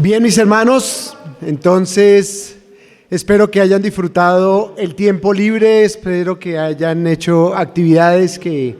Bien, mis hermanos, entonces espero que hayan disfrutado el tiempo libre, espero que hayan hecho actividades que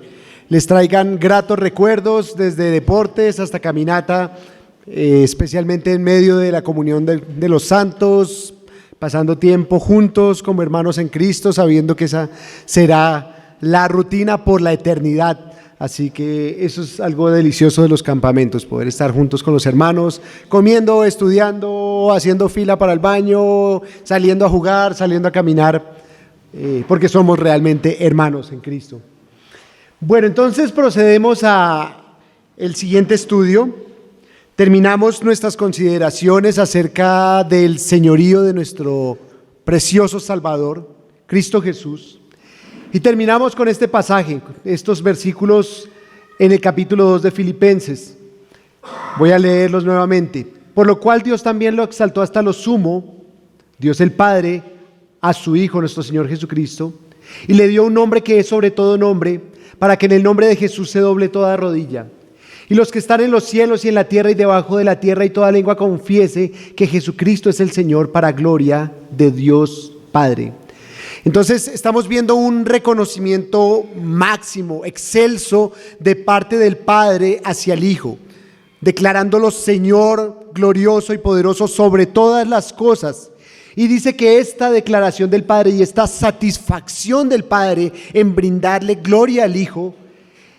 les traigan gratos recuerdos, desde deportes hasta caminata, especialmente en medio de la comunión de los santos, pasando tiempo juntos como hermanos en Cristo, sabiendo que esa será la rutina por la eternidad. Así que eso es algo delicioso de los campamentos, poder estar juntos con los hermanos, comiendo, estudiando, haciendo fila para el baño, saliendo a jugar, saliendo a caminar, porque somos realmente hermanos en Cristo. Bueno, entonces procedemos a el siguiente estudio. Terminamos nuestras consideraciones acerca del señorío de nuestro precioso Salvador, Cristo Jesús. Y terminamos con este pasaje, estos versículos en el capítulo 2 de Filipenses. Voy a leerlos nuevamente. Por lo cual Dios también lo exaltó hasta lo sumo, Dios el Padre, a su Hijo, nuestro Señor Jesucristo, y le dio un nombre que es sobre todo nombre, para que en el nombre de Jesús se doble toda rodilla. Y los que están en los cielos y en la tierra y debajo de la tierra, y toda lengua confiese que Jesucristo es el Señor, para gloria de Dios Padre. Entonces estamos viendo un reconocimiento máximo, excelso, de parte del Padre hacia el Hijo, declarándolo Señor glorioso y poderoso sobre todas las cosas. Y dice que esta declaración del Padre y esta satisfacción del Padre en brindarle gloria al Hijo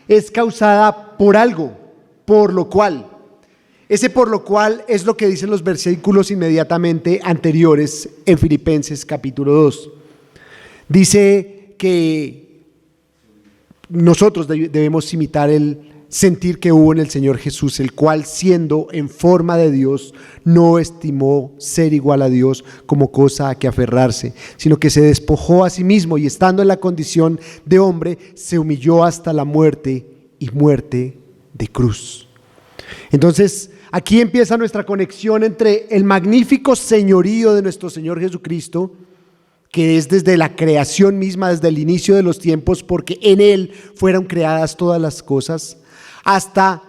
es causada por algo, por lo cual. Ese por lo cual es lo que dicen los versículos inmediatamente anteriores en Filipenses capítulo 2. Dice que nosotros debemos imitar el sentir que hubo en el Señor Jesús, el cual, siendo en forma de Dios, no estimó ser igual a Dios como cosa a que aferrarse, sino que se despojó a sí mismo, y estando en la condición de hombre, se humilló hasta la muerte, y muerte de cruz. Entonces, aquí empieza nuestra conexión entre el magnífico señorío de nuestro Señor Jesucristo, que es desde la creación misma, desde el inicio de los tiempos, porque en Él fueron creadas todas las cosas, hasta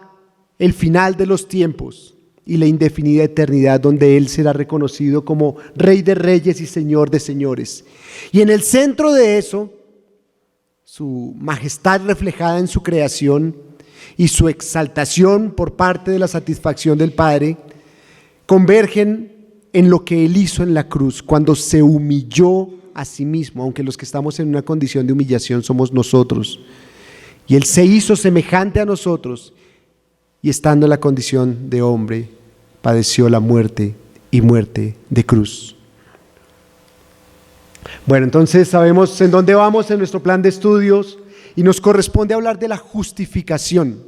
el final de los tiempos y la indefinida eternidad, donde Él será reconocido como Rey de Reyes y Señor de Señores. Y en el centro de eso, su majestad reflejada en su creación y su exaltación por parte de la satisfacción del Padre, convergen en lo que Él hizo en la cruz, cuando se humilló a sí mismo, aunque los que estamos en una condición de humillación somos nosotros. Y Él se hizo semejante a nosotros, y estando en la condición de hombre, padeció la muerte, y muerte de cruz. Bueno, entonces sabemos en dónde vamos en nuestro plan de estudios, y nos corresponde hablar de la justificación.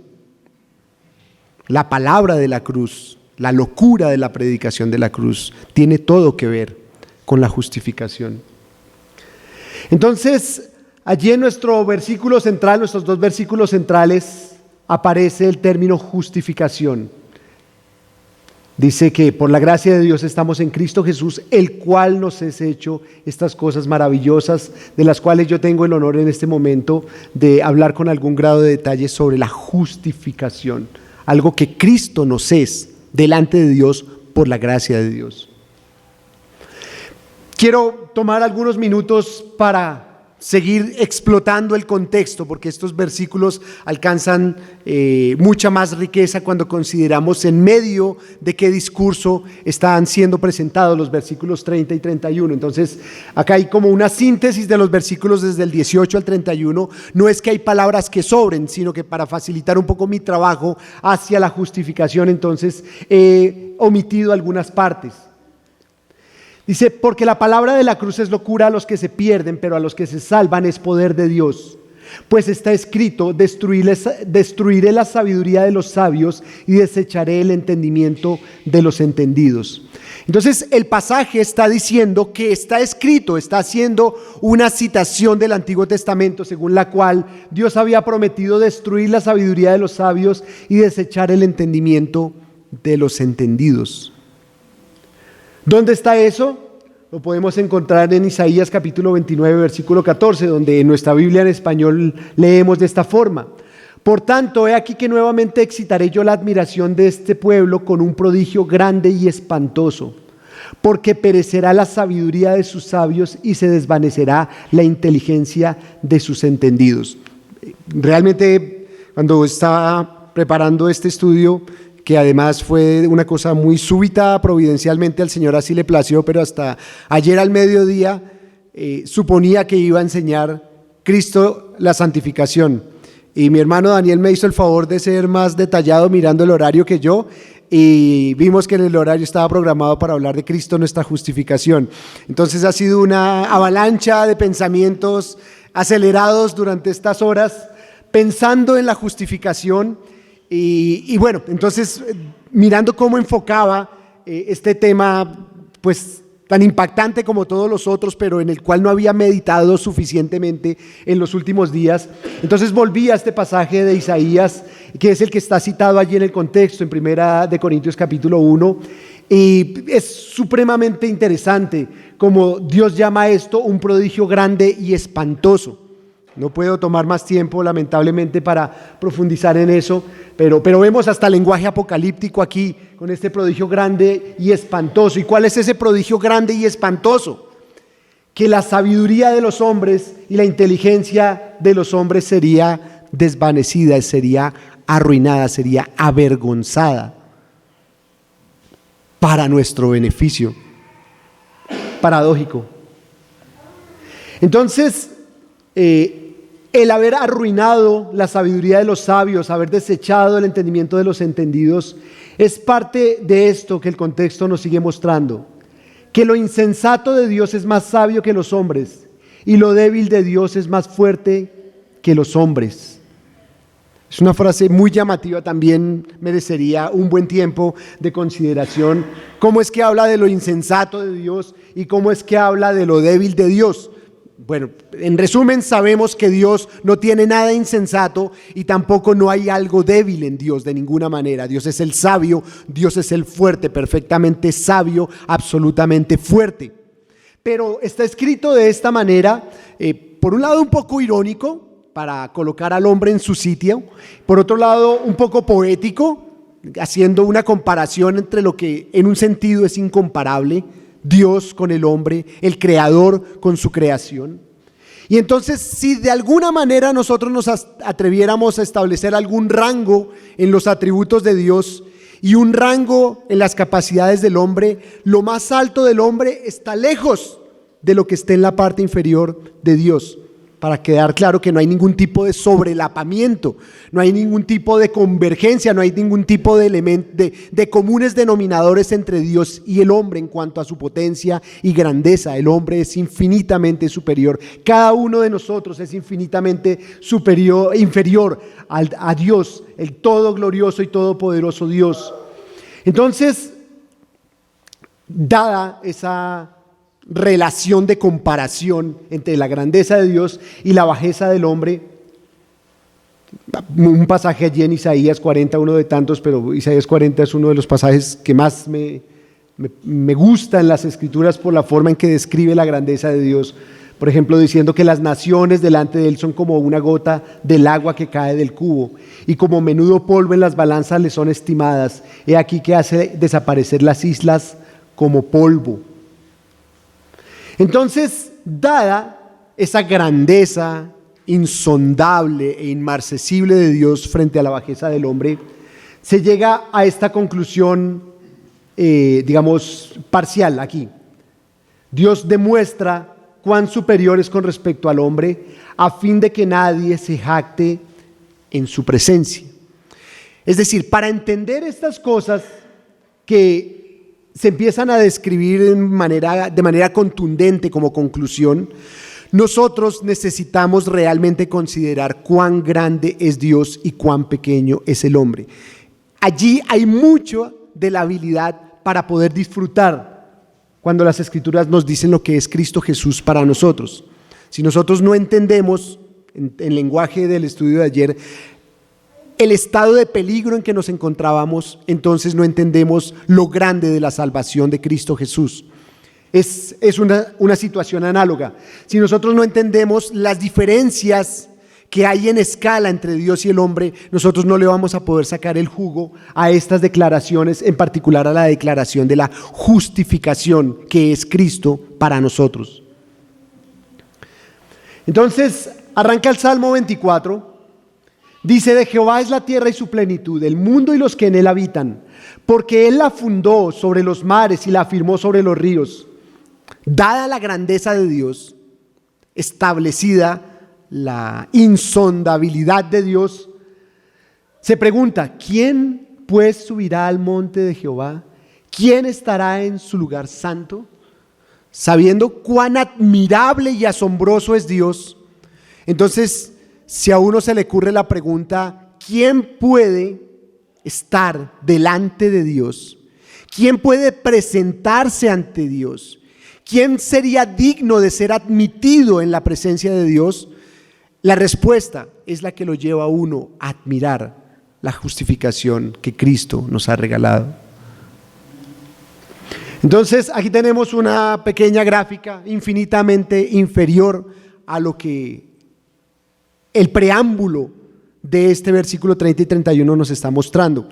La palabra de la cruz, la locura de la predicación de la cruz, tiene todo que ver con la justificación. Entonces, allí en nuestro versículo central, nuestros dos versículos centrales, aparece el término justificación. Dice que por la gracia de Dios estamos en Cristo Jesús, el cual nos es hecho estas cosas maravillosas, de las cuales yo tengo el honor en este momento de hablar con algún grado de detalle sobre la justificación, algo que Cristo nos es delante de Dios por la gracia de Dios. Quiero tomar algunos minutos para seguir explotando el contexto, porque estos versículos alcanzan mucha más riqueza cuando consideramos en medio de qué discurso están siendo presentados los versículos 30 y 31. Entonces, acá hay como una síntesis de los versículos desde el 18 al 31. No es que hay palabras que sobren, sino que para facilitar un poco mi trabajo hacia la justificación, entonces he omitido algunas partes. Dice, porque la palabra de la cruz es locura a los que se pierden, pero a los que se salvan es poder de Dios. Pues está escrito, destruiré la sabiduría de los sabios y desecharé el entendimiento de los entendidos. Entonces el pasaje está diciendo que está escrito, está haciendo una citación del Antiguo Testamento, según la cual Dios había prometido destruir la sabiduría de los sabios y desechar el entendimiento de los entendidos. ¿Dónde está eso? Lo podemos encontrar en Isaías capítulo 29, versículo 14, donde en nuestra Biblia en español leemos de esta forma: Por tanto, he aquí que nuevamente excitaré yo la admiración de este pueblo con un prodigio grande y espantoso, porque perecerá la sabiduría de sus sabios y se desvanecerá la inteligencia de sus entendidos. Realmente, cuando estaba preparando este estudio, que además fue una cosa muy súbita, providencialmente al Señor así le plació, pero hasta ayer al mediodía suponía que iba a enseñar Cristo la santificación. Y mi hermano Daniel me hizo el favor de ser más detallado mirando el horario que yo, y vimos que en el horario estaba programado para hablar de Cristo nuestra justificación. Entonces ha sido una avalancha de pensamientos acelerados durante estas horas, pensando en la justificación. Y bueno, entonces mirando cómo enfocaba este tema, pues tan impactante como todos los otros, pero en el cual no había meditado suficientemente en los últimos días. Entonces volví a este pasaje de Isaías, que es el que está citado allí en el contexto, en 1 Corintios capítulo 1, y es supremamente interesante como Dios llama esto un prodigio grande y espantoso. No puedo tomar más tiempo, lamentablemente, para profundizar en eso, pero vemos hasta el lenguaje apocalíptico aquí, con este prodigio grande y espantoso. ¿Y cuál es ese prodigio grande y espantoso? Que la sabiduría de los hombres y la inteligencia de los hombres sería desvanecida, sería arruinada, sería avergonzada para nuestro beneficio. Paradójico. Entonces, el haber arruinado la sabiduría de los sabios, haber desechado el entendimiento de los entendidos, es parte de esto que el contexto nos sigue mostrando, que lo insensato de Dios es más sabio que los hombres y lo débil de Dios es más fuerte que los hombres. Es una frase muy llamativa, también merecería un buen tiempo de consideración. ¿Cómo es que habla de lo insensato de Dios y cómo es que habla de lo débil de Dios? Bueno, en resumen, sabemos que Dios no tiene nada insensato y tampoco no hay algo débil en Dios de ninguna manera. Dios es el sabio, Dios es el fuerte, perfectamente sabio, absolutamente fuerte. Pero está escrito de esta manera, por un lado un poco irónico, para colocar al hombre en su sitio, por otro lado un poco poético, haciendo una comparación entre lo que en un sentido es incomparable, Dios con el hombre, el creador con su creación. Y entonces, si de alguna manera nosotros nos atreviéramos a establecer algún rango en los atributos de Dios y un rango en las capacidades del hombre, lo más alto del hombre está lejos de lo que esté en la parte inferior de Dios, para quedar claro que no hay ningún tipo de sobrelapamiento, no hay ningún tipo de convergencia, no hay ningún tipo de comunes denominadores entre Dios y el hombre en cuanto a su potencia y grandeza. El hombre es infinitamente superior, cada uno de nosotros es infinitamente inferior a Dios, el todo glorioso y todopoderoso Dios. Entonces, dada esa relación de comparación entre la grandeza de Dios y la bajeza del hombre, un pasaje allí en Isaías 40, uno de tantos, pero Isaías 40 es uno de los pasajes que más me gusta en las Escrituras por la forma en que describe la grandeza de Dios. Por ejemplo, diciendo que las naciones delante de él son como una gota del agua que cae del cubo, y como menudo polvo en las balanzas le son estimadas. He aquí que hace desaparecer las islas como polvo. Entonces, dada esa grandeza insondable e inmarcesible de Dios frente a la bajeza del hombre, se llega a esta conclusión, parcial aquí. Dios demuestra cuán superior es con respecto al hombre, a fin de que nadie se jacte en su presencia. Es decir, para entender estas cosas que se empiezan a describir de manera contundente como conclusión, nosotros necesitamos realmente considerar cuán grande es Dios y cuán pequeño es el hombre. Allí hay mucho de la habilidad para poder disfrutar cuando las Escrituras nos dicen lo que es Cristo Jesús para nosotros. Si nosotros no entendemos, en lenguaje del estudio de ayer, el estado de peligro en que nos encontrábamos, entonces no entendemos lo grande de la salvación de Cristo Jesús. Es una situación análoga. Si nosotros no entendemos las diferencias que hay en escala entre Dios y el hombre, nosotros no le vamos a poder sacar el jugo a estas declaraciones, en particular a la declaración de la justificación que es Cristo para nosotros. Entonces, arranca el Salmo 24, dice: de Jehová es la tierra y su plenitud, el mundo y los que en él habitan, porque él la fundó sobre los mares y la afirmó sobre los ríos. Dada la grandeza de Dios, establecida la insondabilidad de Dios, se pregunta: ¿quién pues subirá al monte de Jehová? ¿Quién estará en su lugar santo? Sabiendo cuán admirable y asombroso es Dios, entonces, si a uno se le ocurre la pregunta: ¿quién puede estar delante de Dios? ¿Quién puede presentarse ante Dios? ¿Quién sería digno de ser admitido en la presencia de Dios? La respuesta es la que lo lleva a uno a admirar la justificación que Cristo nos ha regalado. Entonces, aquí tenemos una pequeña gráfica infinitamente inferior a lo que el preámbulo de este versículo 30 y 31 nos está mostrando.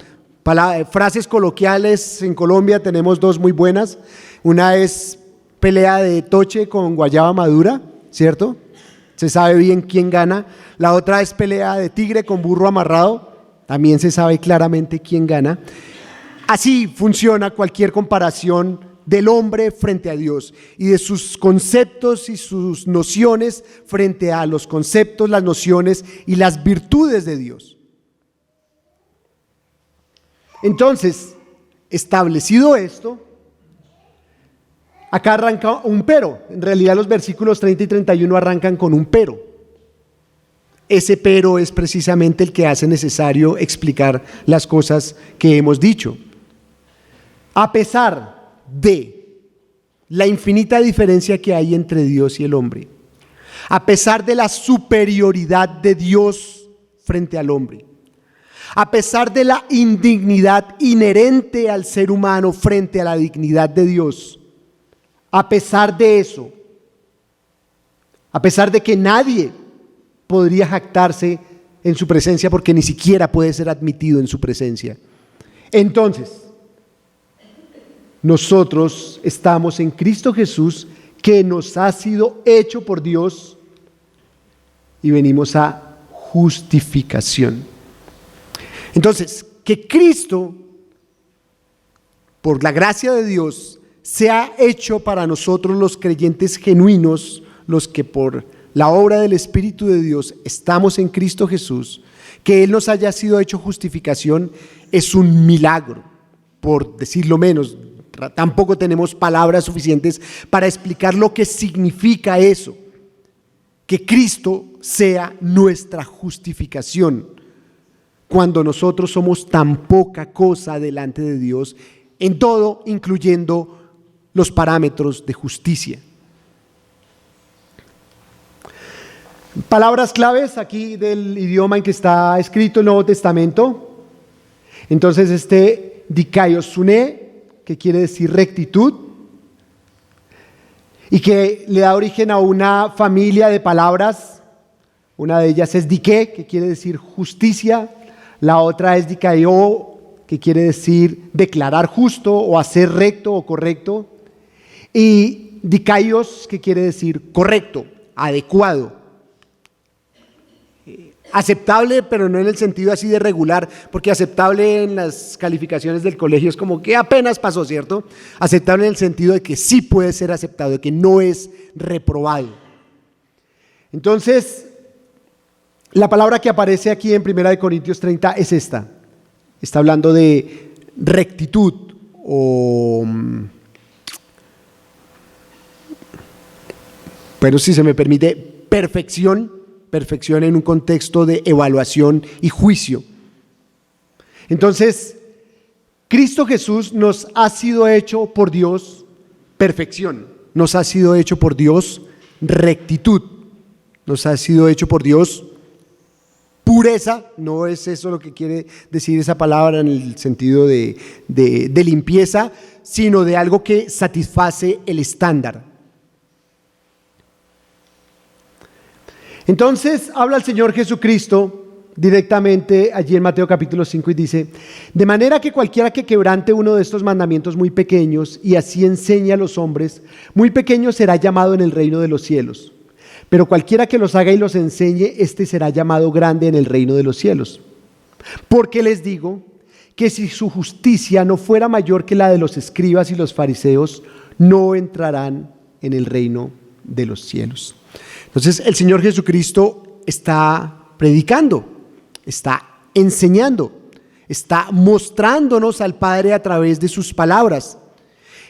Frases coloquiales en Colombia tenemos dos muy buenas. Una es pelea de toche con guayaba madura, ¿cierto? Se sabe bien quién gana. La otra es pelea de tigre con burro amarrado. También se sabe claramente quién gana. Así funciona cualquier comparación del hombre frente a Dios y de sus conceptos y sus nociones frente a los conceptos, las nociones y las virtudes de Dios. Entonces, establecido esto, acá arranca un pero. En realidad los versículos 30 y 31 arrancan con un pero. Ese pero es precisamente el que hace necesario explicar las cosas que hemos dicho. A pesar de la infinita diferencia que hay entre Dios y el hombre, a pesar de la superioridad de Dios frente al hombre, a pesar de la indignidad inherente al ser humano frente a la dignidad de Dios, a pesar de eso, a pesar de que nadie podría jactarse en su presencia porque ni siquiera puede ser admitido en su presencia, entonces nosotros estamos en Cristo Jesús, que nos ha sido hecho por Dios, y venimos a justificación. Entonces, que Cristo, por la gracia de Dios, se ha hecho para nosotros los creyentes genuinos, los que por la obra del Espíritu de Dios estamos en Cristo Jesús, que Él nos haya sido hecho justificación, es un milagro, por decirlo menos. Tampoco tenemos palabras suficientes para explicar lo que significa eso, que Cristo sea nuestra justificación, cuando nosotros somos tan poca cosa delante de Dios, en todo, incluyendo los parámetros de justicia. Palabras claves aquí del idioma en que está escrito el Nuevo Testamento. Entonces, dikaiosune, que quiere decir rectitud, y que le da origen a una familia de palabras. Una de ellas es dike, que quiere decir justicia. La otra es dikaio, que quiere decir declarar justo o hacer recto o correcto. Y dikaios, que quiere decir correcto, adecuado. Aceptable, pero no en el sentido así de regular, porque aceptable en las calificaciones del colegio es como que apenas pasó, ¿cierto? Aceptable en el sentido de que sí puede ser aceptado, de que no es reprobado. Entonces, la palabra que aparece aquí en 1 Corintios 30 es esta. Está hablando de rectitud o, pero si se me permite, perfección en un contexto de evaluación y juicio. Entonces, Cristo Jesús nos ha sido hecho por Dios perfección, nos ha sido hecho por Dios rectitud, nos ha sido hecho por Dios pureza. No es eso lo que quiere decir esa palabra en el sentido de limpieza, sino de algo que satisface el estándar. Entonces habla el Señor Jesucristo directamente allí en Mateo capítulo 5 y dice: de manera que cualquiera que quebrante uno de estos mandamientos muy pequeños y así enseñe a los hombres, muy pequeño será llamado en el reino de los cielos. Pero cualquiera que los haga y los enseñe, este será llamado grande en el reino de los cielos. Porque les digo que si su justicia no fuera mayor que la de los escribas y los fariseos, no entrarán en el reino de los cielos. Entonces el Señor Jesucristo está predicando, está enseñando, está mostrándonos al Padre a través de sus palabras.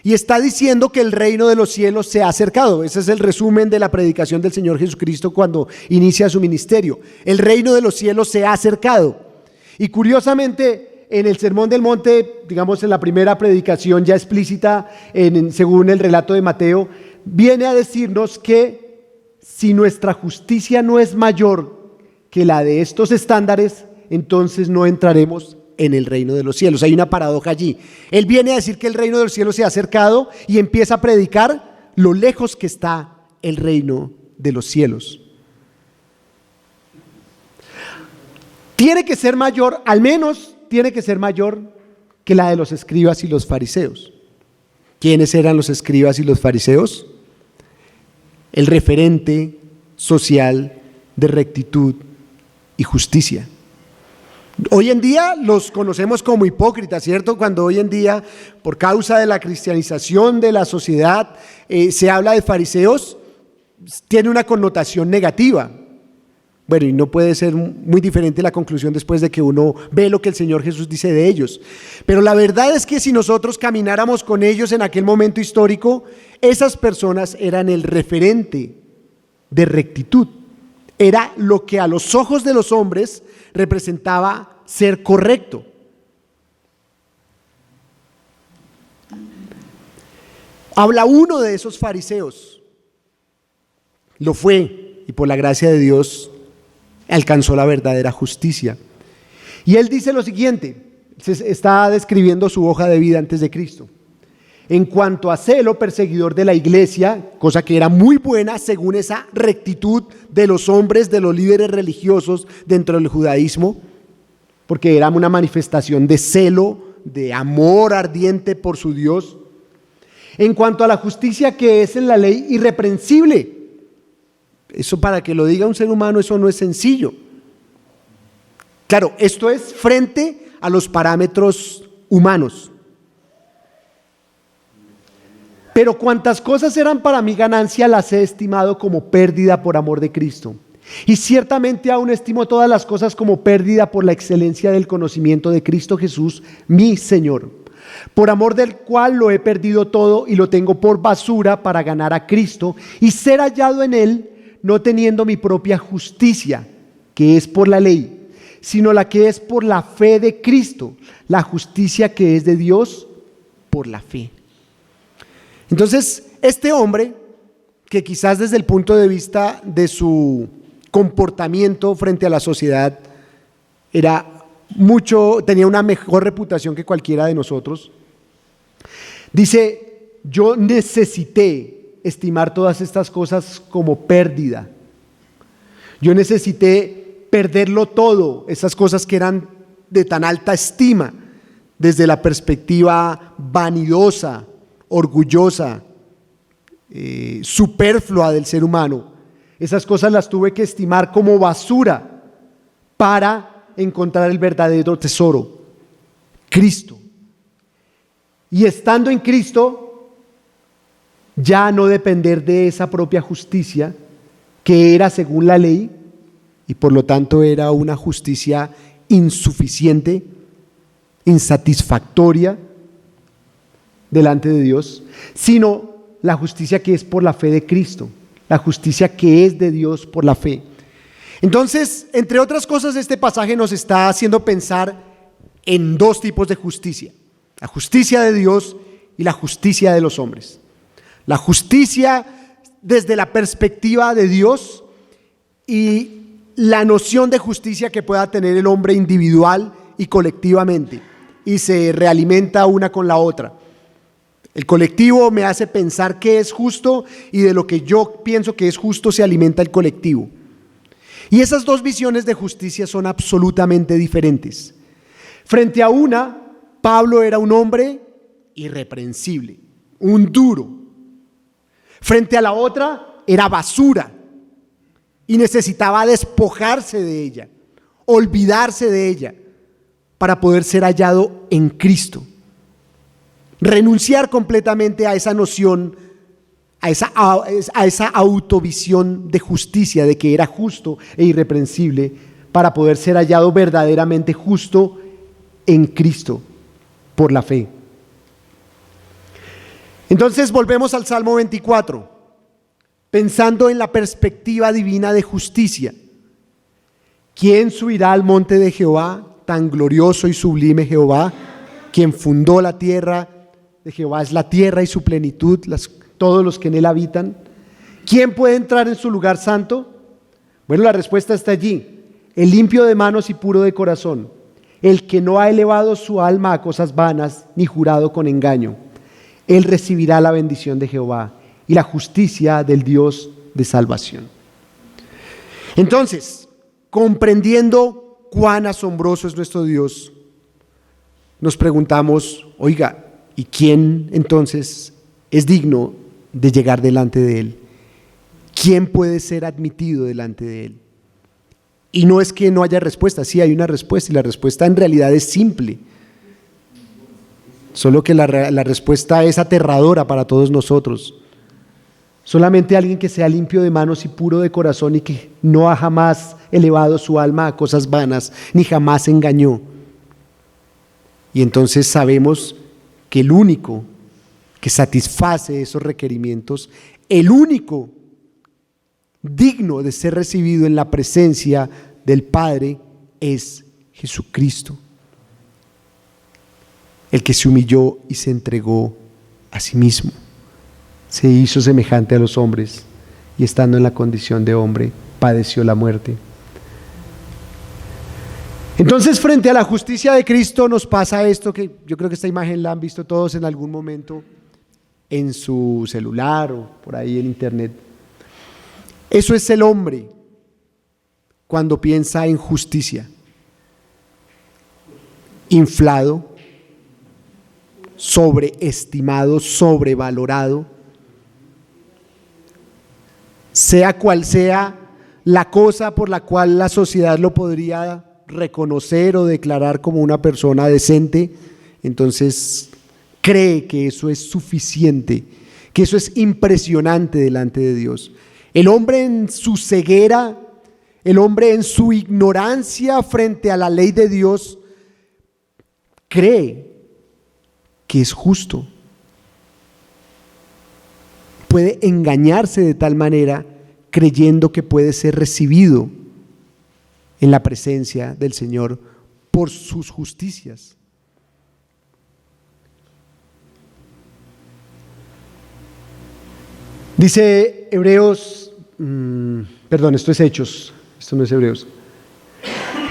Y está diciendo que el reino de los cielos se ha acercado. Ese es el resumen de la predicación del Señor Jesucristo cuando inicia su ministerio. El reino de los cielos se ha acercado. Y curiosamente, en el Sermón del Monte, digamos en la primera predicación ya explícita, según el relato de Mateo, viene a decirnos que si nuestra justicia no es mayor que la de estos estándares, entonces no entraremos en el reino de los cielos. Hay una paradoja allí. Él viene a decir que el reino de los cielos se ha acercado y empieza a predicar lo lejos que está el reino de los cielos. Tiene que ser mayor, al menos tiene que ser mayor que la de los escribas y los fariseos. ¿Quiénes eran los escribas y los fariseos? El referente social de rectitud y justicia. Hoy en día los conocemos como hipócritas, ¿cierto? Cuando hoy en día, por causa de la cristianización de la sociedad, se habla de fariseos, tiene una connotación negativa. Bueno, y no puede ser muy diferente la conclusión después de que uno ve lo que el Señor Jesús dice de ellos. Pero la verdad es que si nosotros camináramos con ellos en aquel momento histórico, esas personas eran el referente de rectitud. Era lo que a los ojos de los hombres representaba ser correcto. Habla uno de esos fariseos. Lo fue y por la gracia de Dios alcanzó la verdadera justicia. Y él dice lo siguiente, se está describiendo su hoja de vida antes de Cristo. En cuanto a celo perseguidor de la iglesia, cosa que era muy buena según esa rectitud de los hombres, de los líderes religiosos dentro del judaísmo, porque era una manifestación de celo, de amor ardiente por su Dios. En cuanto a la justicia que es en la ley irreprensible, eso para que lo diga un ser humano, eso no es sencillo. Claro, esto es frente a los parámetros humanos. Pero cuantas cosas eran para mi ganancia, las he estimado como pérdida por amor de Cristo. Y ciertamente aún estimo todas las cosas como pérdida por la excelencia del conocimiento de Cristo Jesús, mi Señor, por amor del cual lo he perdido todo y lo tengo por basura para ganar a Cristo y ser hallado en Él, no teniendo mi propia justicia, que es por la ley, sino la que es por la fe de Cristo, la justicia que es de Dios por la fe. Entonces, este hombre, que quizás desde el punto de vista de su comportamiento frente a la sociedad tenía una mejor reputación que cualquiera de nosotros, dice: yo necesité estimar todas estas cosas como pérdida. Yo necesité perderlo todo, esas cosas que eran de tan alta estima, desde la perspectiva vanidosa, orgullosa, superflua del ser humano. Esas cosas las tuve que estimar como basura para encontrar el verdadero tesoro, Cristo. Y estando en Cristo, ya no depender de esa propia justicia que era según la ley, y por lo tanto era una justicia insuficiente, insatisfactoria delante de Dios, sino la justicia que es por la fe de Cristo, la justicia que es de Dios por la fe. Entonces, entre otras cosas, este pasaje nos está haciendo pensar en dos tipos de justicia: la justicia de Dios y la justicia de los hombres. La justicia desde la perspectiva de Dios y la noción de justicia que pueda tener el hombre individual y colectivamente, y se realimenta una con la otra. El colectivo me hace pensar qué es justo y de lo que yo pienso que es justo se alimenta el colectivo. Y esas dos visiones de justicia son absolutamente diferentes. Frente a una, Pablo era un hombre irreprensible, un duro. Frente a la otra, era basura y necesitaba despojarse de ella, olvidarse de ella para poder ser hallado en Cristo. Renunciar completamente a esa noción, a esa autovisión de justicia, de que era justo e irreprensible, para poder ser hallado verdaderamente justo en Cristo por la fe. Entonces volvemos al Salmo 24, pensando en la perspectiva divina de justicia. ¿Quién subirá al monte de Jehová, tan glorioso y sublime Jehová, quien fundó la tierra? De Jehová es la tierra y su plenitud, todos los que en él habitan. ¿Quién puede entrar en su lugar santo? Bueno, la respuesta está allí. El limpio de manos y puro de corazón, el que no ha elevado su alma a cosas vanas, ni jurado con engaño. Él recibirá la bendición de Jehová y la justicia del Dios de salvación. Entonces, comprendiendo cuán asombroso es nuestro Dios, nos preguntamos, oiga, ¿y quién entonces es digno de llegar delante de Él? ¿Quién puede ser admitido delante de Él? Y no es que no haya respuesta, sí hay una respuesta, y la respuesta en realidad es simple. Solo que la respuesta es aterradora para todos nosotros. Solamente alguien que sea limpio de manos y puro de corazón y que no ha jamás elevado su alma a cosas vanas, ni jamás engañó. Y entonces sabemos que el único que satisface esos requerimientos, el único digno de ser recibido en la presencia del Padre es Jesucristo, el que se humilló y se entregó a sí mismo, se hizo semejante a los hombres y estando en la condición de hombre padeció la muerte. Entonces, frente a la justicia de Cristo nos pasa esto, que yo creo que esta imagen la han visto todos en algún momento en su celular o por ahí en internet. Eso es el hombre cuando piensa en justicia, inflado, sobreestimado, sobrevalorado, sea cual sea la cosa por la cual la sociedad lo podría reconocer o declarar como una persona decente, entonces cree que eso es suficiente, que eso es impresionante delante de Dios. El hombre en su ceguera, el hombre en su ignorancia frente a la ley de Dios, cree que es justo. Puede engañarse de tal manera creyendo que puede ser recibido en la presencia del Señor por sus justicias. Dice Hebreos, esto es Hechos, esto no es Hebreos.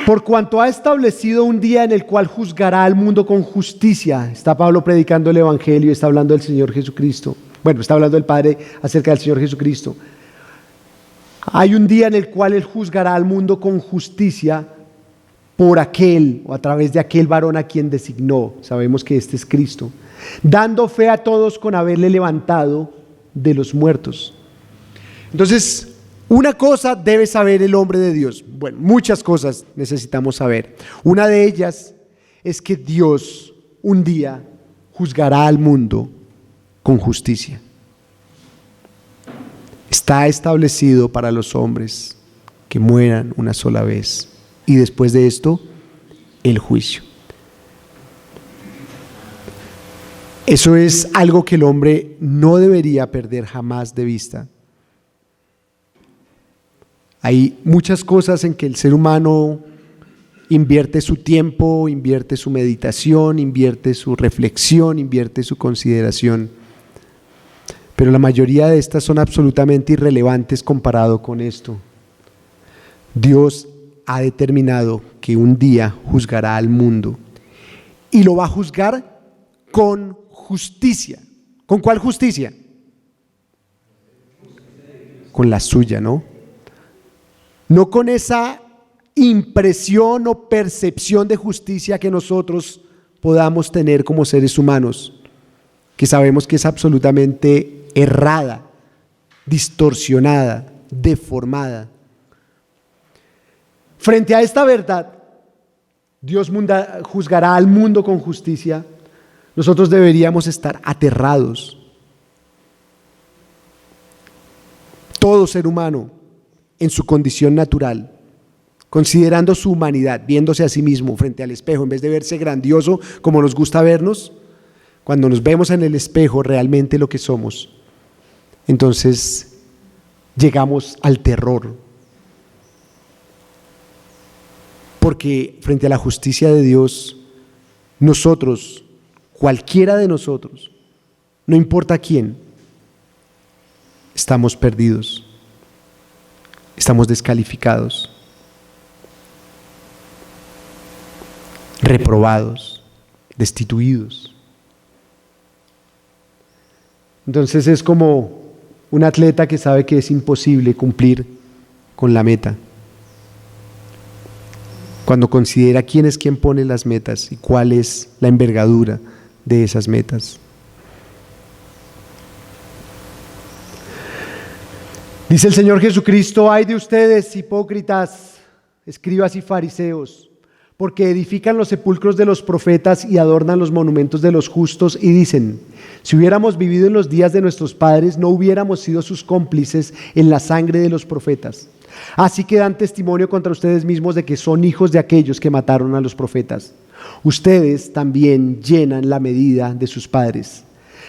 Por cuanto ha establecido un día en el cual juzgará al mundo con justicia. Está Pablo predicando el Evangelio y está hablando del Señor Jesucristo. Bueno, está hablando del Padre acerca del Señor Jesucristo. Hay un día en el cual Él juzgará al mundo con justicia por aquel o a través de aquel varón a quien designó. Sabemos que este es Cristo. Dando fe a todos con haberle levantado de los muertos. Entonces, una cosa debe saber el hombre de Dios. Bueno, muchas cosas necesitamos saber. Una de ellas es que Dios un día juzgará al mundo con justicia. Está establecido para los hombres que mueran una sola vez y después de esto el juicio. Eso es algo que el hombre no debería perder jamás de vista. Hay muchas cosas en que el ser humano invierte su tiempo, invierte su meditación, invierte su reflexión, invierte su consideración. Pero la mayoría de estas son absolutamente irrelevantes comparado con esto. Dios ha determinado que un día juzgará al mundo y lo va a juzgar con justicia. ¿Con cuál justicia? Con la suya, ¿no? no con esa impresión o percepción de justicia que nosotros podamos tener como seres humanos, que sabemos que es absolutamente errada, distorsionada, deformada. Frente a esta verdad, Dios juzgará al mundo con justicia. Nosotros deberíamos estar aterrados. Todo ser humano en su condición natural, considerando su humanidad, viéndose a sí mismo frente al espejo, en vez de verse grandioso como nos gusta vernos, cuando nos vemos en el espejo realmente lo que somos, entonces llegamos al terror. Porque frente a la justicia de Dios, nosotros, cualquiera de nosotros, no importa quién, estamos perdidos, estamos descalificados, reprobados, destituidos. Entonces es como un atleta que sabe que es imposible cumplir con la meta, cuando considera quién es quien pone las metas y cuál es la envergadura de esas metas. Dice el Señor Jesucristo: ay de ustedes, hipócritas, escribas y fariseos, porque edifican los sepulcros de los profetas y adornan los monumentos de los justos, y dicen: si hubiéramos vivido en los días de nuestros padres, no hubiéramos sido sus cómplices en la sangre de los profetas. Así que dan testimonio contra ustedes mismos de que son hijos de aquellos que mataron a los profetas. Ustedes también llenan la medida de sus padres.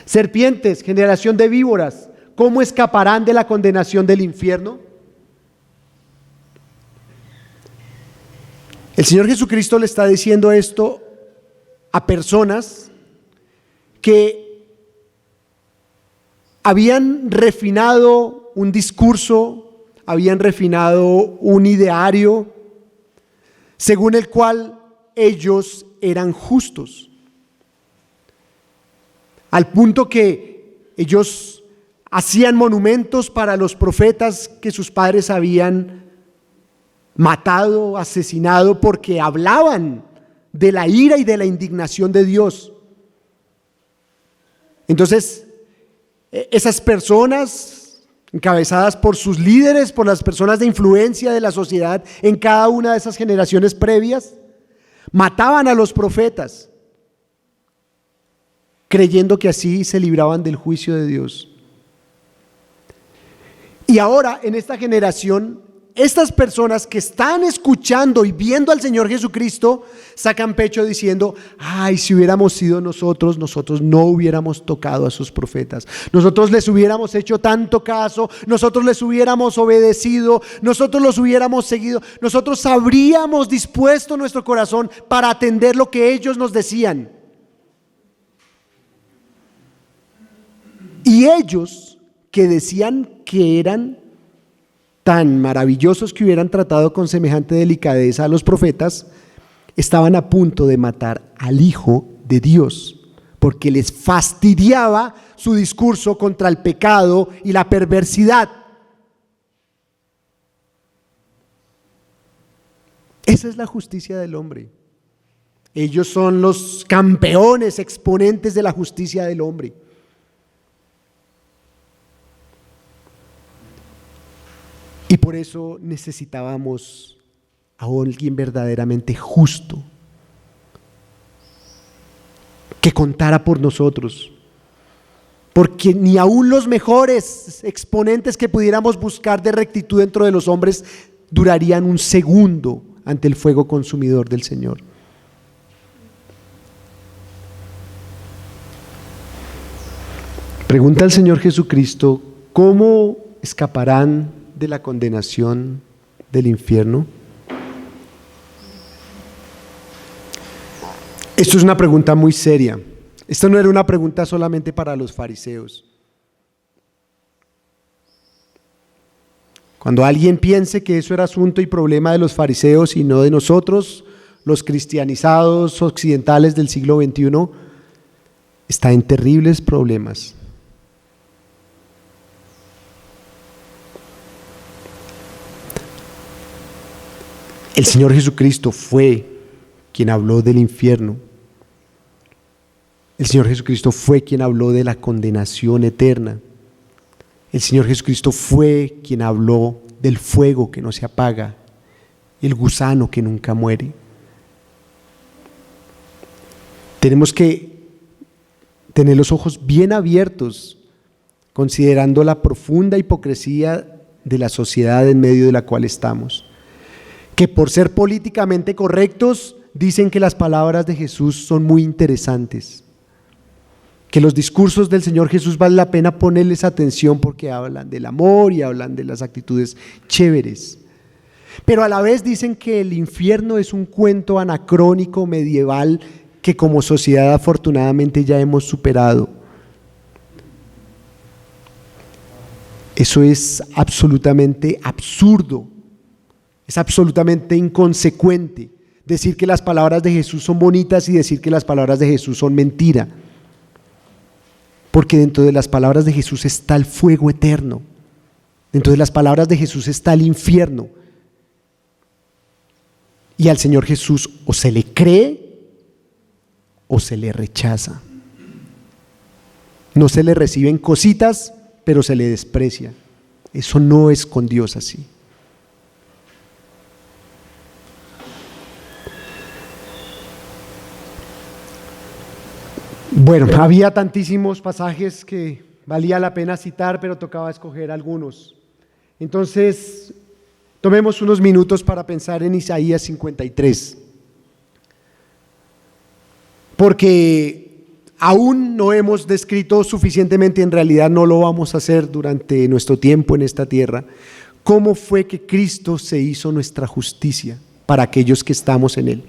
Serpientes, generación de víboras, ¿cómo escaparán de la condenación del infierno? El Señor Jesucristo le está diciendo esto a personas que habían refinado un discurso, habían refinado un ideario según el cual ellos eran justos, al punto que ellos hacían monumentos para los profetas que sus padres habían matado, asesinado, porque hablaban de la ira y de la indignación de Dios. Entonces, esas personas, encabezadas por sus líderes, por las personas de influencia de la sociedad en cada una de esas generaciones previas, mataban a los profetas, creyendo que así se libraban del juicio de Dios. Y ahora, en esta generación, estas personas que están escuchando y viendo al Señor Jesucristo sacan pecho diciendo: ay, si hubiéramos sido nosotros no hubiéramos tocado a sus profetas, nosotros les hubiéramos hecho tanto caso, nosotros les hubiéramos obedecido, nosotros los hubiéramos seguido, nosotros habríamos dispuesto nuestro corazón para atender lo que ellos nos decían. Y ellos, que decían que eran tan maravillosos, que hubieran tratado con semejante delicadeza a los profetas, estaban a punto de matar al Hijo de Dios, porque les fastidiaba su discurso contra el pecado y la perversidad. Esa es la justicia del hombre. Ellos son los campeones, exponentes de la justicia del hombre. Y por eso necesitábamos a alguien verdaderamente justo, que contara por nosotros, porque ni aún los mejores exponentes que pudiéramos buscar de rectitud dentro de los hombres durarían un segundo ante el fuego consumidor del Señor. Pregunta al Señor Jesucristo: ¿cómo escaparán de la condenación del infierno? Esto es una pregunta muy seria. Esto no era una pregunta solamente para los fariseos. Cuando alguien piense que eso era asunto y problema de los fariseos y no de nosotros, los cristianizados occidentales del siglo XXI, está en terribles problemas. El Señor Jesucristo fue quien habló del infierno. El Señor Jesucristo fue quien habló de la condenación eterna. El Señor Jesucristo fue quien habló del fuego que no se apaga, el gusano que nunca muere. Tenemos que tener los ojos bien abiertos, considerando la profunda hipocresía de la sociedad en medio de la cual estamos, que por ser políticamente correctos dicen que las palabras de Jesús son muy interesantes, que los discursos del Señor Jesús vale la pena ponerles atención porque hablan del amor y hablan de las actitudes chéveres, pero a la vez dicen que el infierno es un cuento anacrónico medieval que como sociedad afortunadamente ya hemos superado. Eso es absolutamente absurdo, es absolutamente inconsecuente decir que las palabras de Jesús son bonitas y decir que las palabras de Jesús son mentira, porque dentro de las palabras de Jesús está el fuego eterno, dentro de las palabras de Jesús está el infierno, y al Señor Jesús o se le cree o se le rechaza. No se le reciben cositas, pero se le desprecia. Eso no es con Dios así. Bueno, había tantísimos pasajes que valía la pena citar, pero tocaba escoger algunos. Entonces, tomemos unos minutos para pensar en Isaías 53. Porque aún no hemos descrito suficientemente, en realidad no lo vamos a hacer durante nuestro tiempo en esta tierra, cómo fue que Cristo se hizo nuestra justicia para aquellos que estamos en Él.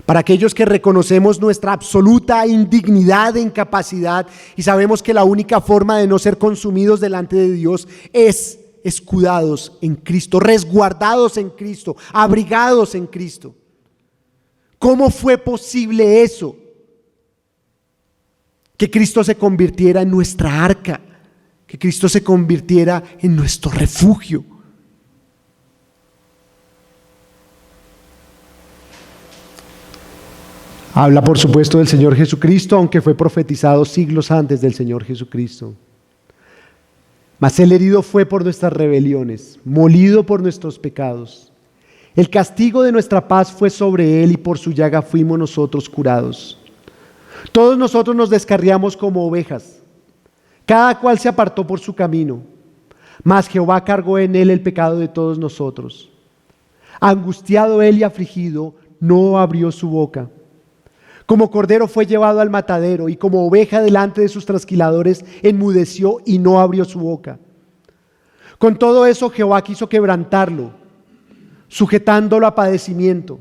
Para aquellos que reconocemos nuestra absoluta indignidad e incapacidad y sabemos que la única forma de no ser consumidos delante de Dios es escudados en Cristo, resguardados en Cristo, abrigados en Cristo. ¿Cómo fue posible eso? Que Cristo se convirtiera en nuestra arca, que Cristo se convirtiera en nuestro refugio. Habla por supuesto del Señor Jesucristo, aunque fue profetizado siglos antes del Señor Jesucristo. Mas Él herido fue por nuestras rebeliones, molido por nuestros pecados. El castigo de nuestra paz fue sobre Él y por su llaga fuimos nosotros curados. Todos nosotros nos descarriamos como ovejas, cada cual se apartó por su camino, mas Jehová cargó en Él el pecado de todos nosotros. Angustiado Él y afligido, no abrió su boca. Como cordero fue llevado al matadero y como oveja delante de sus trasquiladores enmudeció y no abrió su boca. Con todo eso Jehová quiso quebrantarlo, sujetándolo a padecimiento.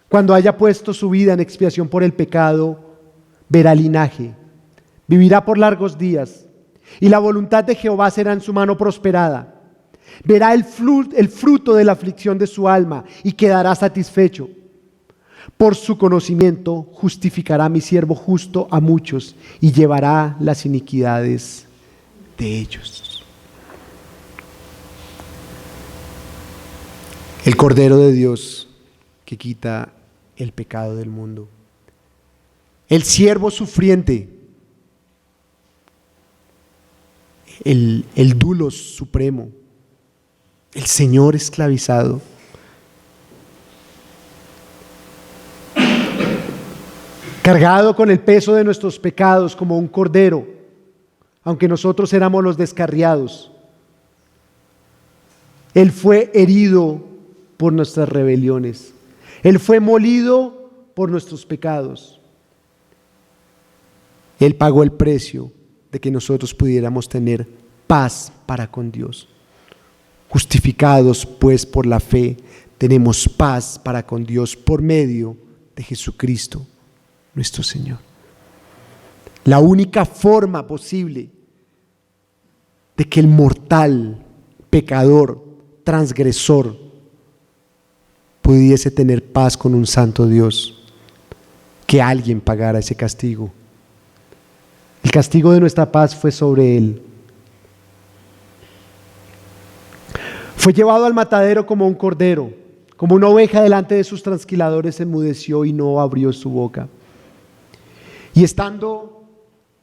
Cuando haya puesto su vida en expiación por el pecado, verá linaje, vivirá por largos días, y la voluntad de Jehová será en su mano prosperada. Verá el fruto de la aflicción de su alma y quedará satisfecho. Por su conocimiento justificará mi siervo justo a muchos y llevará las iniquidades de ellos. El Cordero de Dios que quita el pecado del mundo. El siervo sufriente, el dulos supremo, el Señor esclavizado. Cargado con el peso de nuestros pecados como un cordero, aunque nosotros éramos los descarriados. Él fue herido por nuestras rebeliones. Él fue molido por nuestros pecados. Él pagó el precio de que nosotros pudiéramos tener paz para con Dios. Justificados pues por la fe, tenemos paz para con Dios por medio de Jesucristo, nuestro Señor. La única forma posible de que el mortal, pecador, transgresor, pudiese tener paz con un santo Dios, que alguien pagara ese castigo. El castigo de nuestra paz fue sobre Él. Fue llevado al matadero como un cordero, Como una oveja delante de sus trasquiladores se enmudeció y no abrió su boca. Y estando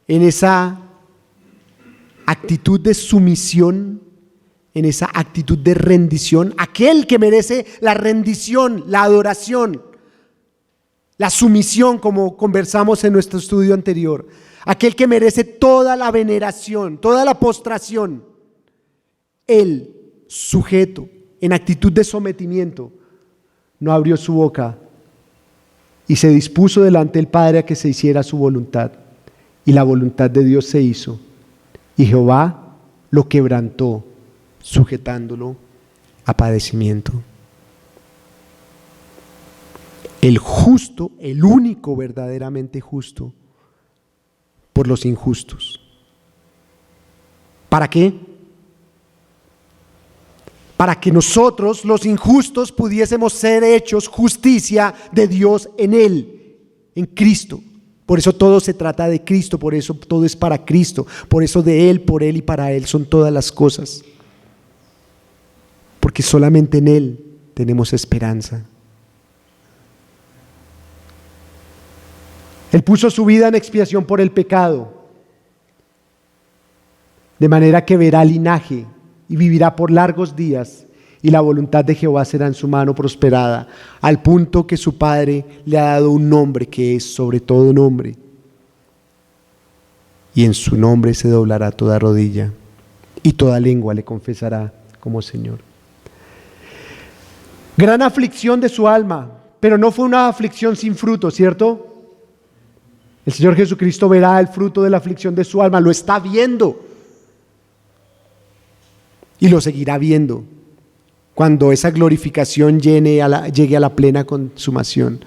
en esa actitud de sumisión, en esa actitud de rendición, aquel que merece la rendición, la adoración, la sumisión, como conversamos en nuestro estudio anterior, aquel que merece toda la veneración, toda la postración, él, sujeto, en actitud de sometimiento, no abrió su boca y se dispuso delante del Padre a que se hiciera su voluntad. Y la voluntad de Dios se hizo. Y Jehová lo quebrantó, sujetándolo a padecimiento. El justo, el único verdaderamente justo, por los injustos. ¿Para qué? Para que nosotros, los injustos, pudiésemos ser hechos justicia de Dios en Él, en Cristo. Por eso todo se trata de Cristo, por eso todo es para Cristo, por eso de Él, por Él y para Él son todas las cosas. Porque solamente en Él tenemos esperanza. Él puso su vida en expiación por el pecado, de manera que verá linaje y vivirá por largos días, y la voluntad de Jehová será en su mano prosperada, al punto que su Padre le ha dado un nombre que es sobre todo nombre, y en su nombre se doblará toda rodilla, y toda lengua le confesará como Señor. Gran aflicción de su alma, pero no fue una aflicción sin fruto, ¿cierto? El Señor Jesucristo verá el fruto de la aflicción de su alma, lo está viendo. Y lo seguirá viendo cuando esa glorificación llegue a la plena consumación.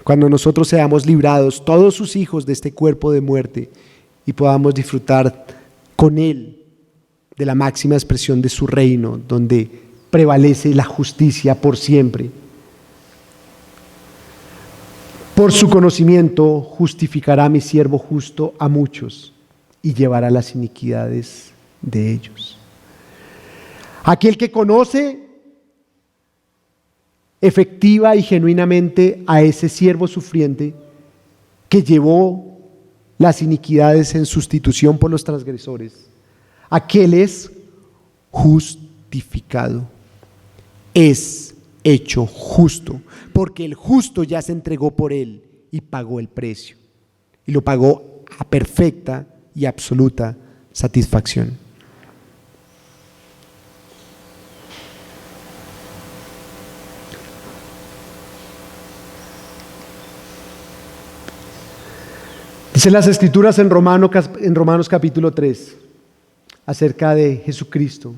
Cuando nosotros seamos librados, todos sus hijos, de este cuerpo de muerte y podamos disfrutar con Él de la máxima expresión de su reino, donde prevalece la justicia por siempre. Por su conocimiento justificará mi siervo justo a muchos y llevará las iniquidades de ellos. Aquel que conoce efectiva y genuinamente a ese siervo sufriente que llevó las iniquidades en sustitución por los transgresores, aquel es justificado, es hecho justo, porque el justo ya se entregó por él y pagó el precio, y lo pagó a perfecta y absoluta satisfacción. Dice las Escrituras en Romanos capítulo 3, acerca de Jesucristo,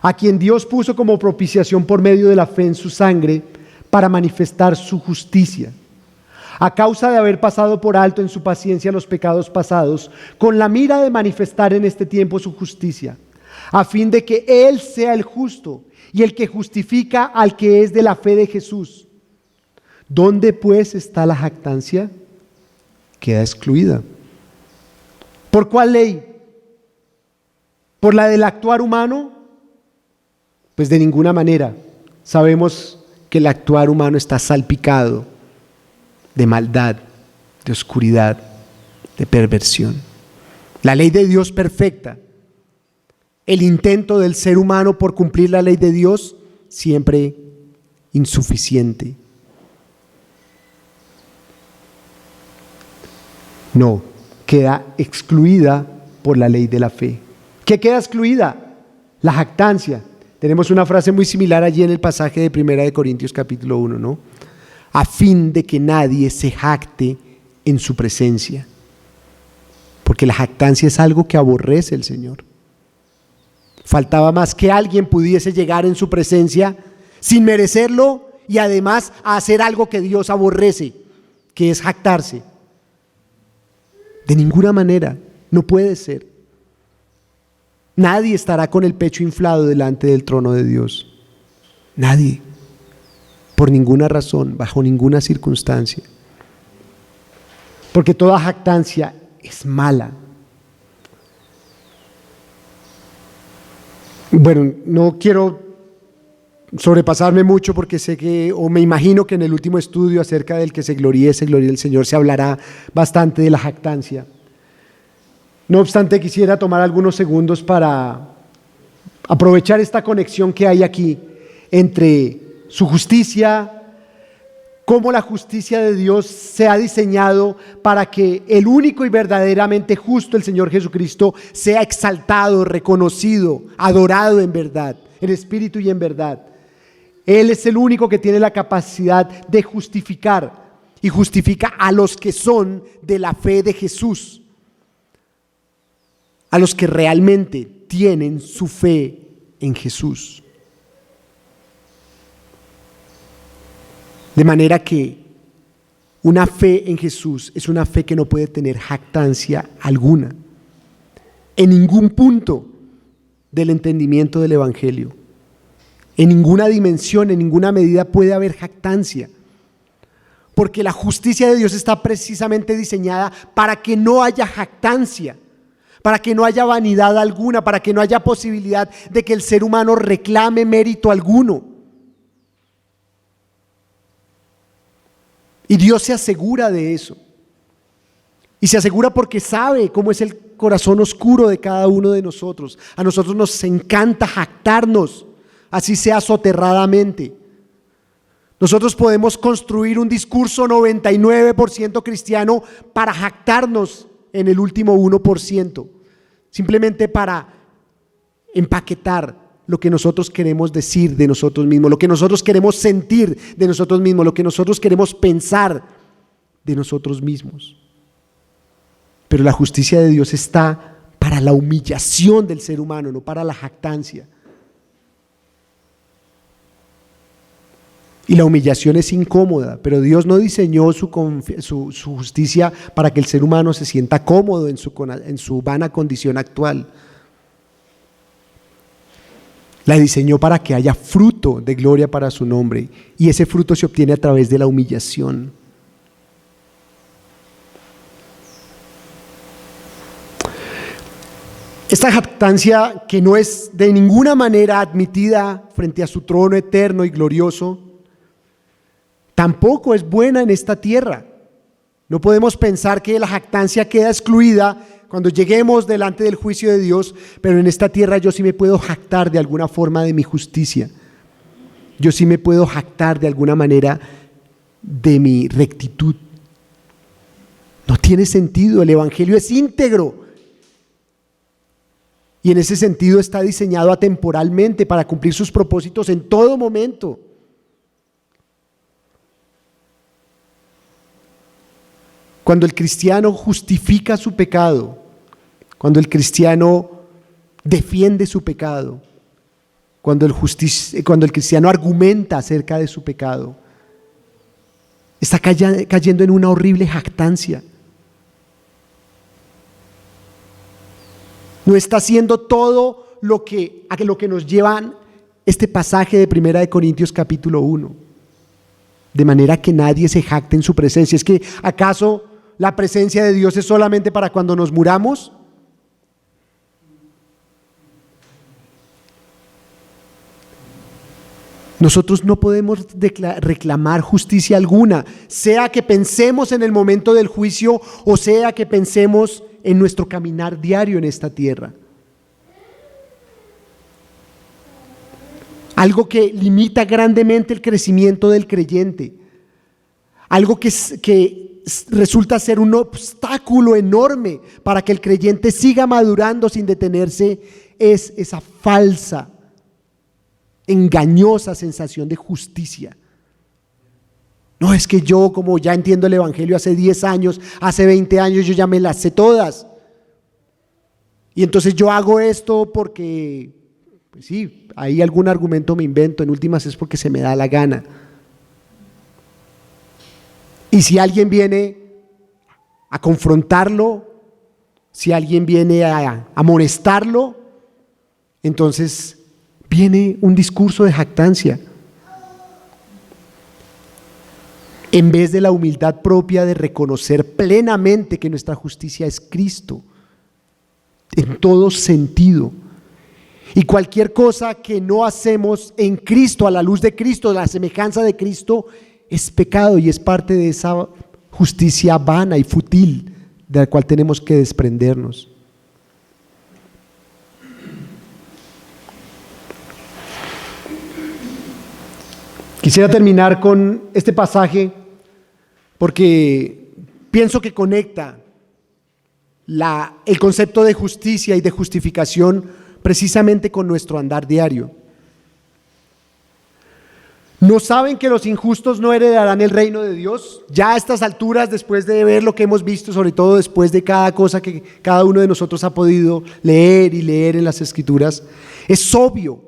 a quien Dios puso como propiciación por medio de la fe en su sangre para manifestar su justicia, a causa de haber pasado por alto en su paciencia los pecados pasados, con la mira de manifestar en este tiempo su justicia, a fin de que Él sea el justo y el que justifica al que es de la fe de Jesús. ¿Dónde pues está la jactancia? Queda excluida. ¿Por cuál ley? ¿Por la del actuar humano? Pues de ninguna manera. Sabemos que el actuar humano está salpicado de maldad, de oscuridad, de perversión. La ley de Dios perfecta, el intento del ser humano por cumplir la ley de Dios, siempre insuficiente. No, queda excluida por la ley de la fe. ¿Qué queda excluida? La jactancia. Tenemos una frase muy similar allí en el pasaje de 1 Corintios capítulo 1, ¿no? A fin de que nadie se jacte en su presencia. Porque la jactancia es algo que aborrece el Señor. Faltaba más que alguien pudiese llegar en su presencia sin merecerlo y además a hacer algo que Dios aborrece, que es jactarse. De ninguna manera, no puede ser. Nadie estará con el pecho inflado delante del trono de Dios. Nadie. Por ninguna razón, bajo ninguna circunstancia. Porque toda jactancia es mala. Bueno, no quiero sobrepasarme mucho porque sé que, o me imagino que en el último estudio acerca del que se gloríe el Señor, se hablará bastante de la jactancia. No obstante, quisiera tomar algunos segundos para aprovechar esta conexión que hay aquí entre su justicia, cómo la justicia de Dios se ha diseñado para que el único y verdaderamente justo, el Señor Jesucristo, sea exaltado, reconocido, adorado en verdad, en espíritu y en verdad. Él es el único que tiene la capacidad de justificar, y justifica a los que son de la fe de Jesús, a los que realmente tienen su fe en Jesús. De manera que una fe en Jesús es una fe que no puede tener jactancia alguna, en ningún punto del entendimiento del Evangelio. En ninguna dimensión, en ninguna medida puede haber jactancia, porque la justicia de Dios está precisamente diseñada para que no haya jactancia, para que no haya vanidad alguna, para que no haya posibilidad de que el ser humano reclame mérito alguno. Y Dios se asegura de eso. Y se asegura porque sabe cómo es el corazón oscuro de cada uno de nosotros. A nosotros nos encanta jactarnos, así sea soterradamente. Nosotros podemos construir un discurso 99% cristiano para jactarnos en el último 1%, simplemente para empaquetar lo que nosotros queremos decir de nosotros mismos, lo que nosotros queremos sentir de nosotros mismos, lo que nosotros queremos pensar de nosotros mismos. Pero la justicia de Dios está para la humillación del ser humano, no para la jactancia. Y la humillación es incómoda, pero Dios no diseñó su justicia para que el ser humano se sienta cómodo en su vana condición actual. La diseñó para que haya fruto de gloria para su nombre, y ese fruto se obtiene a través de la humillación. Esta jactancia, que no es de ninguna manera admitida frente a su trono eterno y glorioso, tampoco es buena en esta tierra. No podemos pensar que la jactancia queda excluida cuando lleguemos delante del juicio de Dios, pero en esta tierra yo sí me puedo jactar de alguna forma de mi justicia. Yo sí me puedo jactar de alguna manera de mi rectitud. No tiene sentido, el Evangelio es íntegro. Y en ese sentido está diseñado atemporalmente para cumplir sus propósitos en todo momento. Cuando el cristiano justifica su pecado, cuando el cristiano defiende su pecado, cuando el cristiano argumenta acerca de su pecado, está cayendo en una horrible jactancia. No está haciendo todo a lo que nos llevan este pasaje de 1 Corintios capítulo 1. De manera que nadie se jacte en su presencia. ¿Es que acaso la presencia de Dios es solamente para cuando nos muramos? Nosotros no podemos reclamar justicia alguna, sea que pensemos en el momento del juicio o sea que pensemos en nuestro caminar diario en esta tierra. Algo que limita grandemente el crecimiento del creyente, algo que resulta ser un obstáculo enorme para que el creyente siga madurando sin detenerse, es esa falsa, engañosa sensación de justicia. No, es que yo, como ya entiendo el Evangelio hace 10 años, hace 20 años, yo ya me las sé todas. Y entonces yo hago esto porque, pues sí, ahí algún argumento me invento, en últimas es porque se me da la gana. Y si alguien viene a confrontarlo, si alguien viene a amonestarlo, entonces viene un discurso de jactancia. En vez de la humildad propia de reconocer plenamente que nuestra justicia es Cristo, en todo sentido. Y cualquier cosa que no hacemos en Cristo, a la luz de Cristo, a la semejanza de Cristo, es pecado y es parte de esa justicia vana y fútil de la cual tenemos que desprendernos. Quisiera terminar con este pasaje porque pienso que conecta el concepto de justicia y de justificación precisamente con nuestro andar diario. ¿No saben que los injustos no heredarán el reino de Dios? Ya a estas alturas, después de ver lo que hemos visto, sobre todo después de cada cosa que cada uno de nosotros ha podido leer y leer en las Escrituras, es obvio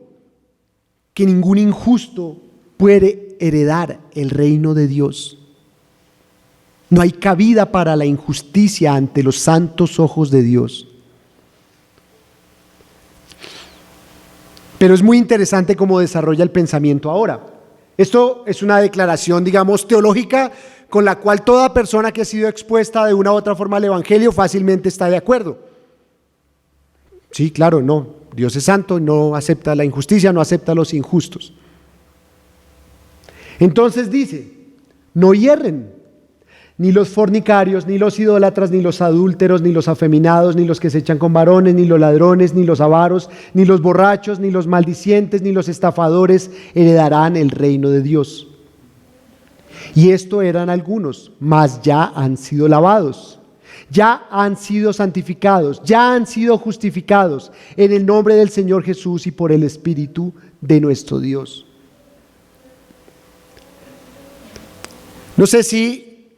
que ningún injusto puede heredar el reino de Dios. No hay cabida para la injusticia ante los santos ojos de Dios. Pero es muy interesante cómo desarrolla el pensamiento ahora. Esto es una declaración, digamos, teológica con la cual toda persona que ha sido expuesta de una u otra forma al Evangelio fácilmente está de acuerdo. Sí, claro, no. Dios es santo, no acepta la injusticia, no acepta a los injustos. Entonces dice, no hierren, ni los fornicarios, ni los idólatras, ni los adúlteros, ni los afeminados, ni los que se echan con varones, ni los ladrones, ni los avaros, ni los borrachos, ni los maldicientes, ni los estafadores heredarán el reino de Dios. Y esto eran algunos, mas ya han sido lavados, ya han sido santificados, ya han sido justificados en el nombre del Señor Jesús y por el Espíritu de nuestro Dios. No sé si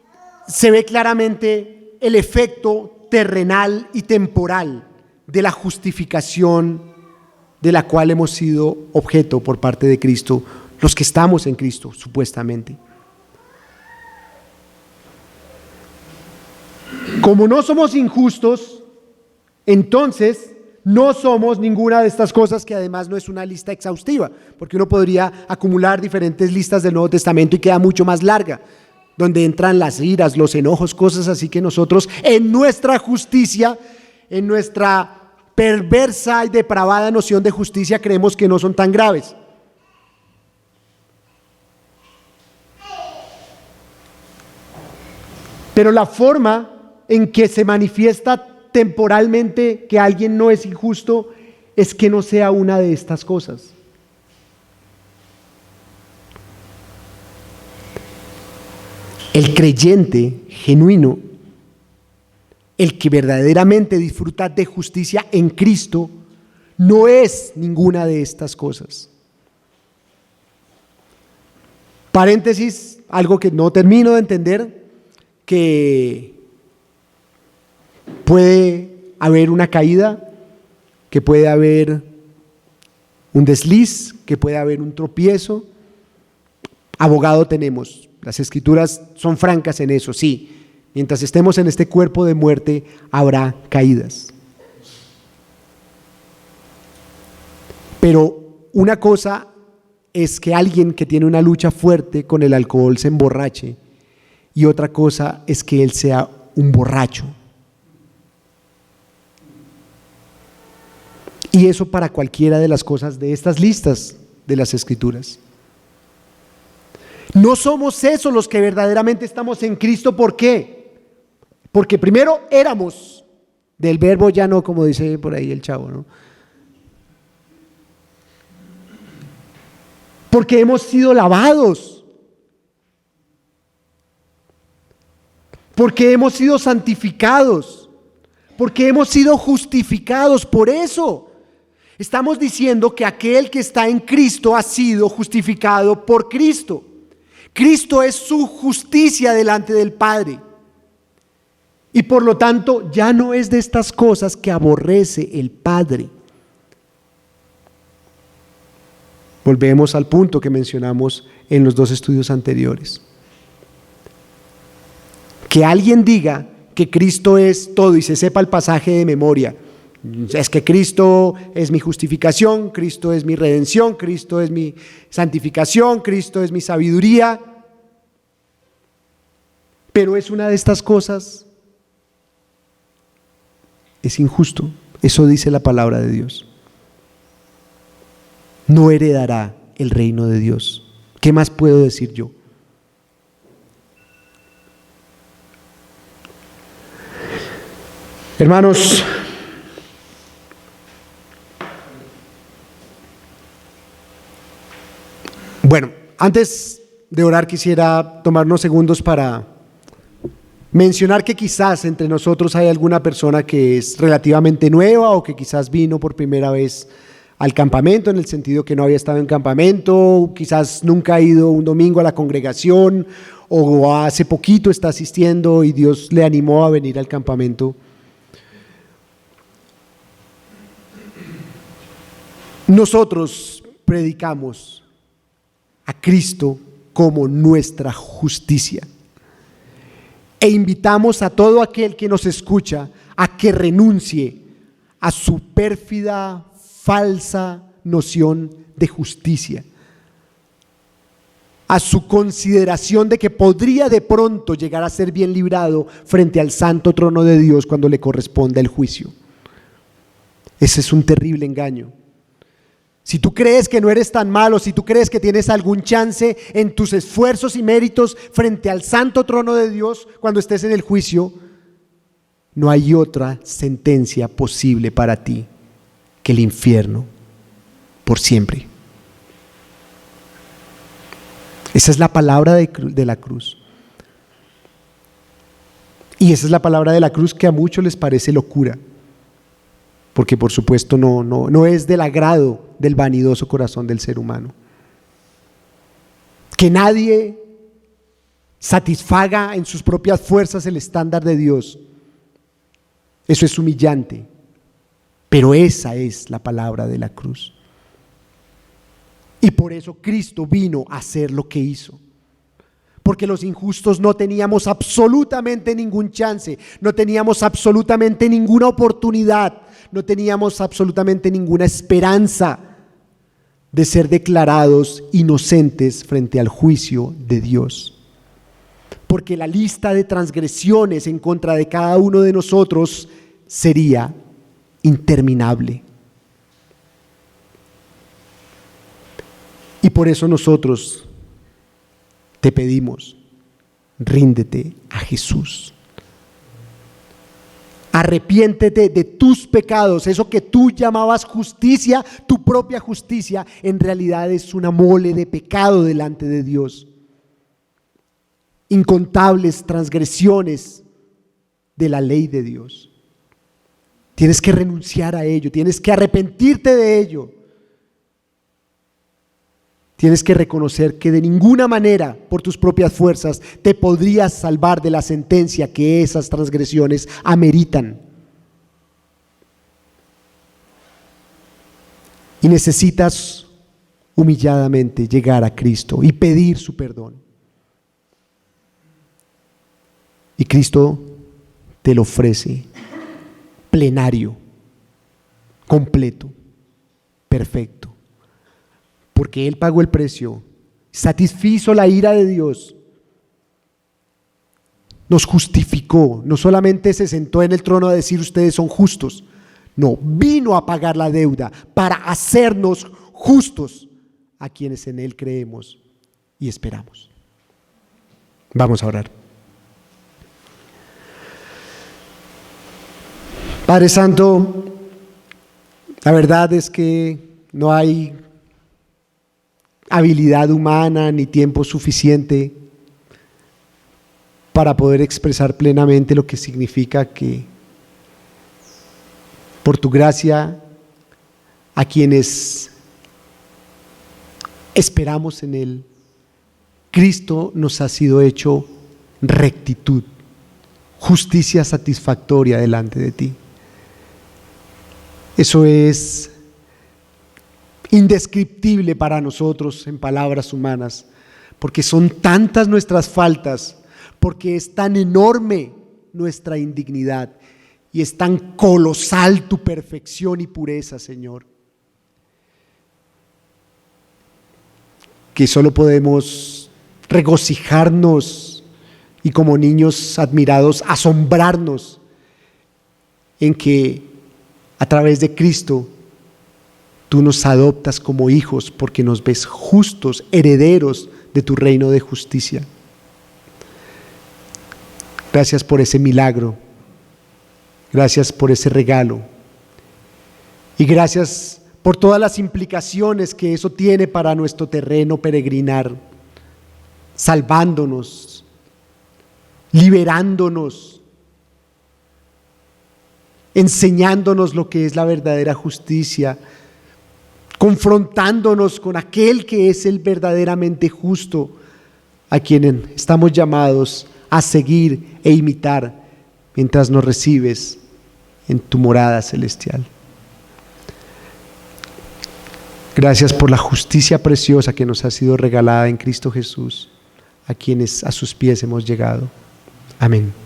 se ve claramente el efecto terrenal y temporal de la justificación de la cual hemos sido objeto por parte de Cristo, los que estamos en Cristo, supuestamente. Como no somos injustos, entonces no somos ninguna de estas cosas, que además no es una lista exhaustiva, porque uno podría acumular diferentes listas del Nuevo Testamento y queda mucho más larga, donde entran las iras, los enojos, cosas así que nosotros en nuestra justicia, en nuestra perversa y depravada noción de justicia creemos que no son tan graves. Pero la forma en que se manifiesta temporalmente que alguien no es injusto es que no sea una de estas cosas. El creyente genuino, el que verdaderamente disfruta de justicia en Cristo, no es ninguna de estas cosas. Paréntesis, algo que no termino de entender, que puede haber una caída, que puede haber un desliz, que puede haber un tropiezo. Abogado tenemos. Las Escrituras son francas en eso, sí. Mientras estemos en este cuerpo de muerte, habrá caídas. Pero una cosa es que alguien que tiene una lucha fuerte con el alcohol se emborrache, y otra cosa es que él sea un borracho. Y eso para cualquiera de las cosas de estas listas de las Escrituras. No somos esos los que verdaderamente estamos en Cristo. ¿Por qué? Porque primero éramos, del verbo ya no, como dice por ahí el chavo, ¿no? Porque hemos sido lavados, porque hemos sido santificados, porque hemos sido justificados. Por eso estamos diciendo que aquel que está en Cristo ha sido justificado por Cristo. Cristo es su justicia delante del Padre. Y por lo tanto ya no es de estas cosas que aborrece el Padre. Volvemos al punto que mencionamos en los dos estudios anteriores. Que alguien diga que Cristo es todo y se sepa el pasaje de memoria. Es que Cristo es mi justificación, Cristo es mi redención, Cristo es mi santificación, Cristo es mi sabiduría. Pero es una de estas cosas, es injusto. Eso dice la palabra de Dios. no heredará el reino de Dios. ¿Qué más puedo decir yo? Hermanos, bueno, antes de orar quisiera tomar unos segundos para mencionar que quizás entre nosotros hay alguna persona que es relativamente nueva o que quizás vino por primera vez al campamento, en el sentido que no había estado en campamento, quizás nunca ha ido un domingo a la congregación o hace poquito está asistiendo y Dios le animó a venir al campamento. Nosotros predicamos a Cristo como nuestra justicia e invitamos a todo aquel que nos escucha a que renuncie a su pérfida, falsa noción de justicia, a su consideración de que podría de pronto llegar a ser bien librado frente al santo trono de Dios cuando le corresponda el juicio. Ese es un terrible engaño. Si tú crees que no eres tan malo, si tú crees que tienes algún chance en tus esfuerzos y méritos frente al santo trono de Dios cuando estés en el juicio, no hay otra sentencia posible para ti que el infierno por siempre. Esa es la palabra de la cruz. Y esa es la palabra de la cruz que a muchos les parece locura, porque por supuesto no es del agrado del vanidoso corazón del ser humano. Que nadie satisfaga en sus propias fuerzas el estándar de Dios, eso es humillante, pero esa es la palabra de la cruz. Y por eso Cristo vino a hacer lo que hizo. Porque los injustos no teníamos absolutamente ningún chance, no teníamos absolutamente ninguna oportunidad, no teníamos absolutamente ninguna esperanza de ser declarados inocentes frente al juicio de Dios. Porque la lista de transgresiones en contra de cada uno de nosotros sería interminable. Y por eso nosotros te pedimos, ríndete a Jesús. Arrepiéntete de tus pecados. Eso que tú llamabas justicia, tu propia justicia, en realidad es una mole de pecado delante de Dios. Incontables transgresiones de la ley de Dios. Tienes que renunciar a ello, tienes que arrepentirte de ello. Tienes que reconocer que de ninguna manera, por tus propias fuerzas, te podrías salvar de la sentencia que esas transgresiones ameritan. Y necesitas humilladamente llegar a Cristo y pedir su perdón. Y Cristo te lo ofrece plenario, completo, perfecto. Porque Él pagó el precio, satisfizo la ira de Dios, nos justificó, no solamente se sentó en el trono a decir ustedes son justos, no, vino a pagar la deuda para hacernos justos a quienes en Él creemos y esperamos. Vamos a orar. Padre Santo, la verdad es que no hay habilidad humana ni tiempo suficiente para poder expresar plenamente lo que significa que por tu gracia a quienes esperamos en Él, Cristo nos ha sido hecho rectitud, justicia satisfactoria delante de ti. Eso es indescriptible para nosotros en palabras humanas, porque son tantas nuestras faltas, porque es tan enorme nuestra indignidad y es tan colosal tu perfección y pureza, Señor, que solo podemos regocijarnos y como niños admirados asombrarnos en que a través de Cristo Tú nos adoptas como hijos porque nos ves justos, herederos de tu reino de justicia. Gracias por ese milagro. Gracias por ese regalo. Y gracias por todas las implicaciones que eso tiene para nuestro terreno peregrinar, salvándonos, liberándonos, enseñándonos lo que es la verdadera justicia, confrontándonos con aquel que es el verdaderamente justo, a quien estamos llamados a seguir e imitar mientras nos recibes en tu morada celestial. Gracias por la justicia preciosa que nos ha sido regalada en Cristo Jesús, a quienes a sus pies hemos llegado. Amén.